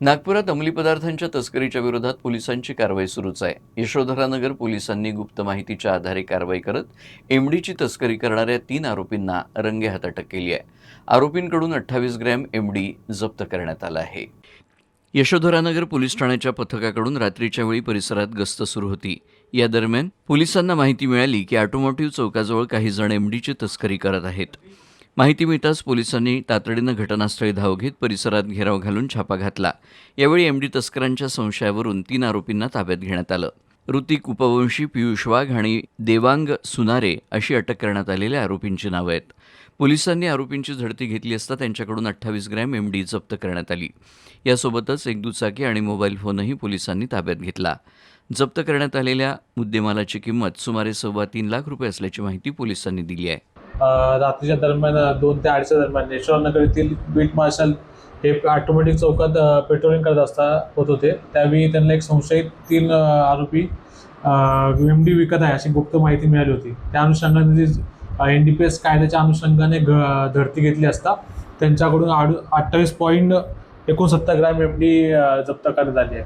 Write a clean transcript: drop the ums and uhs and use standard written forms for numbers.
नागपुरात अंमली पदार्थांच्या तस्करीच्या विरोधात पोलिसांची कारवाई सुरूच आहे. यशोधरानगर पोलिसांनी गुप्त माहितीच्या आधारे कारवाई करत एमडीची तस्करी करणाऱ्या 3 आरोपींना रंगेहात अटक केली आहे. आरोपींकडून 28 ग्रॅम एमडी जप्त करण्यात आला आहे. यशोधरानगर पोलीस ठाण्याच्या पथकाकडून रात्रीच्या वेळी परिसरात गस्त सुरू होती. या दरम्यान पोलिसांना माहिती मिळाली की ऑटोमोटिव्ह चौकाजवळ काही जण एमडीची तस्करी करत आहेत. माहिती मिळताच पोलिसांनी तातडीनं घटनास्थळी धाव घेत परिसरात घेराव घालून छापा घातला. यावेळी एमडी तस्करांच्या संशयावरून 3 आरोपींना ताब्यात घेण्यात आलं. ऋतिक उपवंशी, पियुष वाघ आणि देवांग सुनारे अशी अटक करण्यात आलेल्या आरोपींची नावं आहेत. पोलिसांनी आरोपींची झडती घेतली असता त्यांच्याकडून 28 ग्रॅम एमडी जप्त करण्यात आली. यासोबतच एक दुचाकी आणि मोबाईल फोनही पोलिसांनी ताब्यात घेतला. जप्त करण्यात आलेल्या मुद्देमालाची किंमत सुमारे 3.25 लाख रुपये असल्याची माहिती पोलिसांनी दिली आहे. रात्रीच्या दरम्यान 2 ते 8च्या दरम्यान यशोधरानगर येथील बीट मार्शल हे ऑटोमॅटिक चौकात पेट्रोलिंग करत होत होते. त्यावेळी त्यांना एक संशयित 3 आरोपी एमडी विकत आहे अशी गुप्त माहिती मिळाली होती. त्या अनुषंगाने NDPS कायद्याच्या अनुषंगाने झडती घेतली असता त्यांच्याकडून 28.69 ग्रॅम एमडी जप्त करण्यात आली आहे.